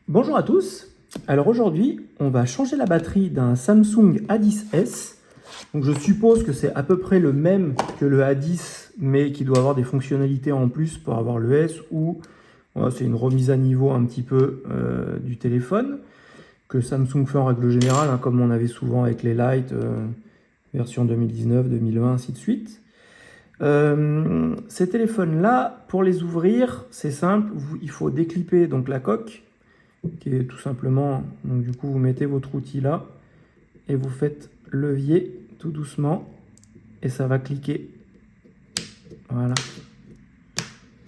Bonjour à tous. Alors aujourd'hui, on va changer la batterie d'un Samsung A10s. Donc je suppose que c'est à peu près le même que le A10, mais qui doit avoir des fonctionnalités en plus pour avoir le S, ou voilà, c'est une remise à niveau un petit peu du téléphone, que Samsung fait en règle générale, hein, comme on avait souvent avec les Lite, version 2019, 2020, ainsi de suite. Ces téléphones-là, pour les ouvrir, c'est simple, il faut déclipper donc la coque, qui est tout simplement, donc du coup vous mettez votre outil là et vous faites levier tout doucement et ça va cliquer. Voilà.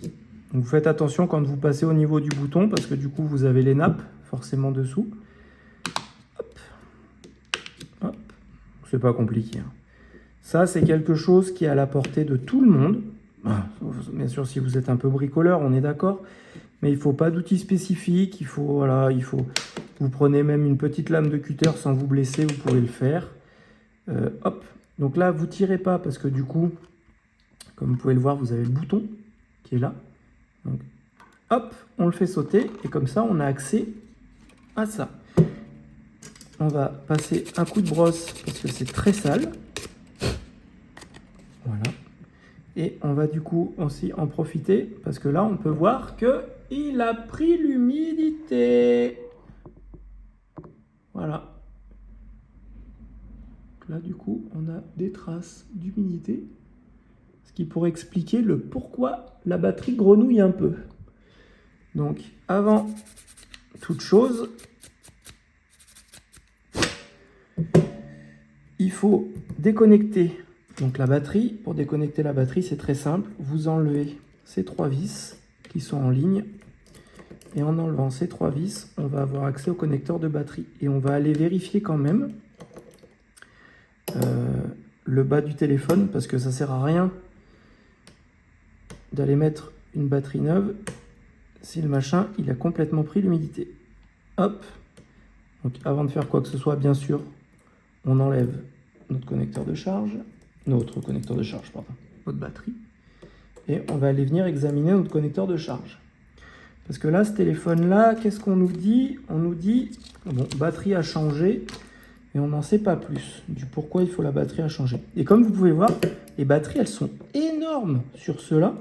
Donc vous faites attention quand vous passez au niveau du bouton parce que du coup vous avez les nappes forcément dessous. Hop. Hop. C'est pas compliqué, hein. Ça c'est quelque chose qui est à la portée de tout le monde. Bien sûr si vous êtes un peu bricoleur, on est d'accord. Mais il ne faut pas d'outils spécifiques, vous prenez même une petite lame de cutter sans vous blesser, vous pouvez le faire. Hop, donc là vous tirez pas parce que du coup, comme vous pouvez le voir, vous avez le bouton qui est là. Donc, hop, on le fait sauter et comme ça on a accès à ça. On va passer un coup de brosse parce que c'est très sale. Voilà. Et on va du coup aussi en profiter parce que là on peut voir que il a pris l'humidité. Voilà. Là du coup on a des traces d'humidité, ce qui pourrait expliquer le pourquoi la batterie grenouille un peu. Donc avant toute chose, il faut déconnecter donc la batterie. Pour déconnecter la batterie, c'est très simple. Vous enlevez ces trois vis qui sont en ligne. Et en enlevant ces trois vis, on va avoir accès au connecteur de batterie. Et on va aller vérifier quand même le bas du téléphone parce que ça ne sert à rien d'aller mettre une batterie neuve si le machin il a complètement pris l'humidité. Hop. Donc avant de faire quoi que ce soit, bien sûr, on enlève notre connecteur de charge, notre batterie, et on va aller venir examiner notre connecteur de charge. Parce que là, ce téléphone-là, qu'est-ce qu'on nous dit? On nous dit, bon, batterie à changer, et on n'en sait pas plus du pourquoi il faut la batterie à changer. Et comme vous pouvez voir, les batteries, elles sont énormes sur ceux-là.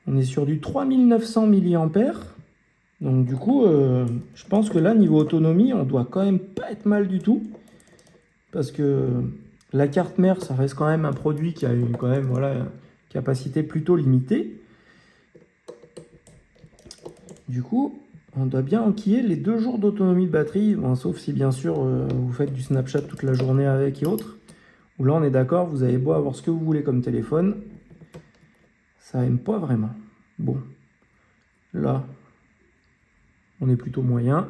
On est sur du 3900 mAh. Donc du coup, je pense que là, niveau autonomie, on doit quand même pas être mal du tout. Parce que la carte mère, ça reste quand même un produit qui a quand même une capacité plutôt limitée. Du coup, on doit bien enquiller les 2 jours d'autonomie de batterie, bon, sauf si bien sûr vous faites du Snapchat toute la journée avec et autres. Où là, on est d'accord, vous avez beau avoir ce que vous voulez comme téléphone, ça aime pas vraiment. Bon, là, on est plutôt moyen,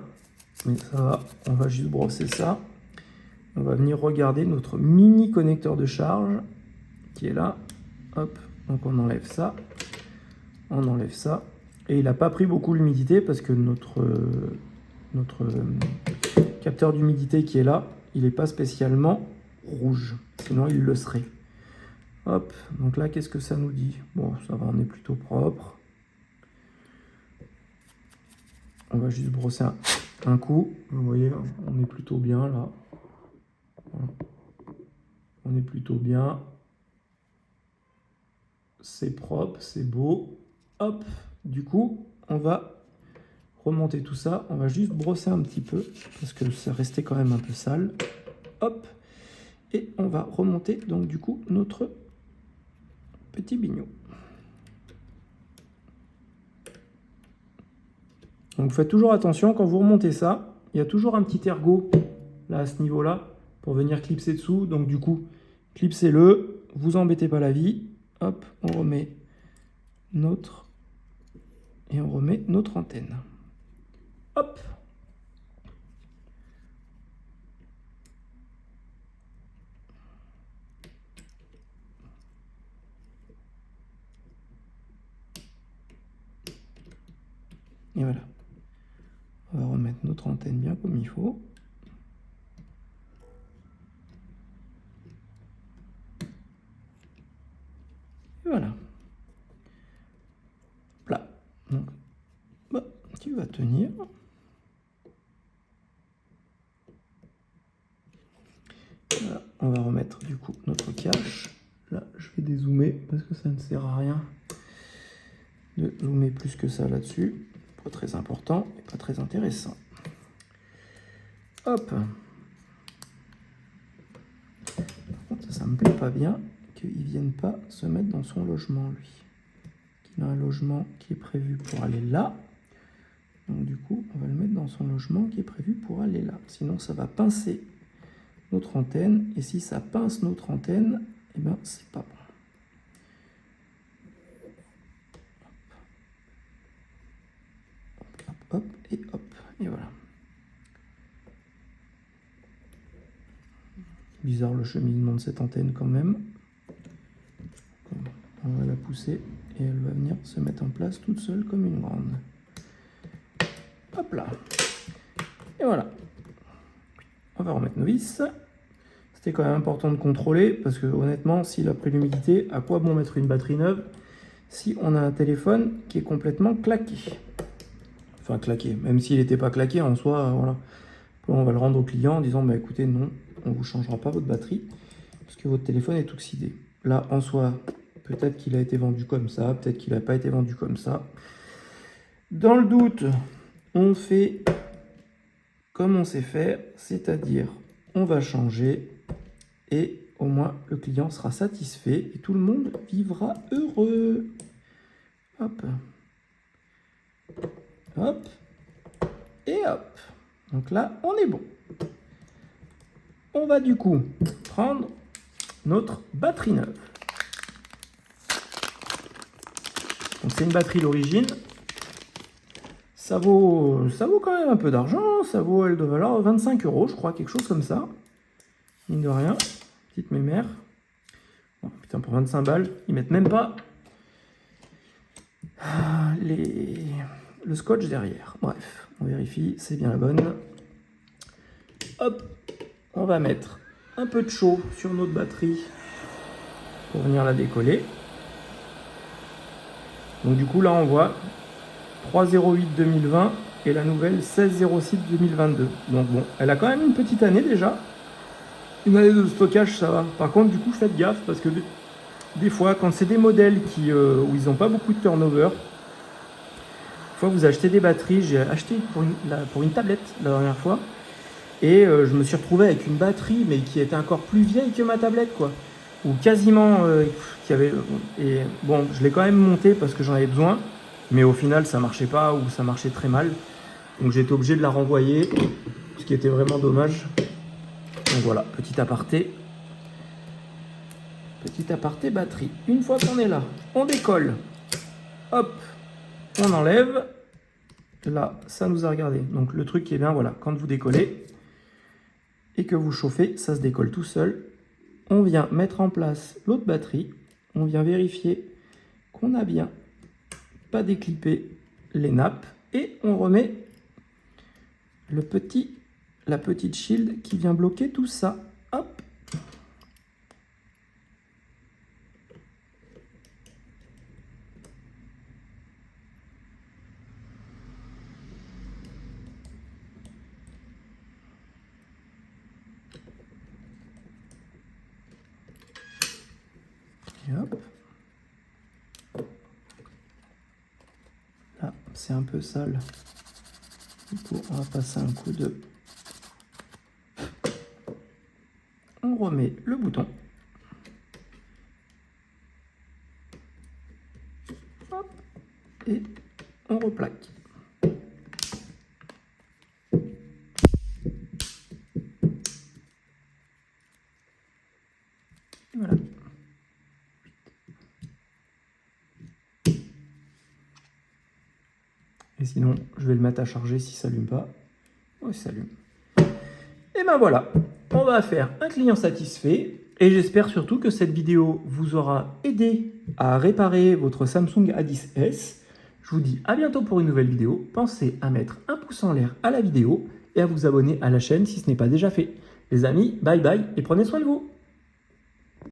mais ça va, on va juste brosser ça. On va venir regarder notre mini connecteur de charge qui est là. Hop, donc on enlève ça, on enlève ça. Et il n'a pas pris beaucoup l'humidité parce que notre capteur d'humidité qui est là, il n'est pas spécialement rouge, sinon il le serait. Hop, donc là qu'est-ce que ça nous dit? Bon, ça va, on est plutôt propre. On va juste brosser un coup. Vous voyez, on est plutôt bien là. Voilà. On est plutôt bien. C'est propre, c'est beau. Hop, du coup, on va remonter tout ça. On va juste brosser un petit peu parce que ça restait quand même un peu sale. Hop, et on va remonter donc du coup notre petit bignou. Donc faites toujours attention quand vous remontez ça. Il y a toujours un petit ergot là à ce niveau-là pour venir clipser dessous. Donc du coup, clipsez-le, vous embêtez pas la vie. Hop, on remet notre antenne. Hop. Et voilà. On va remettre notre antenne bien comme il faut. Et voilà. Là. Donc, qui va tenir. Voilà, on va remettre du coup notre cache. Là, je vais dézoomer parce que ça ne sert à rien de zoomer plus que ça là-dessus. Pas très important et pas très intéressant. Hop. Par contre, ça me plaît pas bien qu'il ne vienne pas se mettre dans son logement, lui. Il a un logement qui est prévu pour aller là. Donc du coup, on va le mettre dans son logement qui est prévu pour aller là. Sinon, ça va pincer notre antenne. Et si ça pince notre antenne, eh ben, c'est pas bon. Hop, et hop, et voilà. Bizarre le cheminement de cette antenne quand même. On va la pousser et elle va venir se mettre en place toute seule comme une grande. Hop là. Et voilà. On va remettre nos vis. C'était quand même important de contrôler parce que honnêtement, s'il a pris l'humidité, à quoi bon mettre une batterie neuve si on a un téléphone qui est complètement claqué? Enfin claqué, même s'il n'était pas claqué en soi, voilà. On va le rendre au client en disant, bah écoutez, non, on ne vous changera pas votre batterie parce que votre téléphone est oxydé. Là, en soi, peut-être qu'il a été vendu comme ça, peut-être qu'il n'a pas été vendu comme ça. Dans le doute, on fait comme on sait faire, c'est-à-dire on va changer et au moins le client sera satisfait et tout le monde vivra heureux. Hop. Hop. Et hop. Donc là, on est bon. On va du coup prendre notre batterie neuve. Donc c'est une batterie d'origine. Ça vaut quand même un peu d'argent. Ça vaut, elle doit valoir 25 €, je crois, quelque chose comme ça. Mine de rien. Petite mémère. Oh, putain, pour 25 balles, ils mettent même pas le scotch derrière. Bref, on vérifie, c'est bien la bonne. Hop, on va mettre un peu de chaud sur notre batterie pour venir la décoller. Donc du coup, là, on voit 3/08/2020 et la nouvelle 16/06/2022. Donc bon, elle a quand même une petite année déjà. Une année de stockage, ça va. Par contre, du coup, faites gaffe parce que des fois, quand c'est des modèles où ils n'ont pas beaucoup de turnover, une fois vous achetez des batteries, j'ai acheté pour une tablette la dernière fois, et je me suis retrouvé avec une batterie, mais qui était encore plus vieille que ma tablette, quoi. Ou quasiment, qui avait... Et bon, je l'ai quand même montée parce que j'en avais besoin, mais au final, ça marchait pas ou ça marchait très mal. Donc j'ai été obligé de la renvoyer, ce qui était vraiment dommage. Donc voilà, petit aparté. Petit aparté batterie. Une fois qu'on est là, on décolle. Hop, on enlève. Là, ça nous a regardé. Donc le truc qui est bien, voilà, quand vous décollez et que vous chauffez, ça se décolle tout seul. On vient mettre en place l'autre batterie. On vient vérifier qu'on a bien pas déclippé les nappes. Et on remet la petite shield qui vient bloquer tout ça. Hop. Et hop. Là, c'est un peu sale. Du coup, on va passer un coup de... On remet le bouton. Hop. Et on replaque. Voilà. Et sinon, je vais le mettre à charger si ça s'allume pas. Oh, il s'allume. Et ben voilà, on va faire un client satisfait. Et j'espère surtout que cette vidéo vous aura aidé à réparer votre Samsung A10s. Je vous dis à bientôt pour une nouvelle vidéo. Pensez à mettre un pouce en l'air à la vidéo et à vous abonner à la chaîne si ce n'est pas déjà fait. Les amis, bye bye et prenez soin de vous.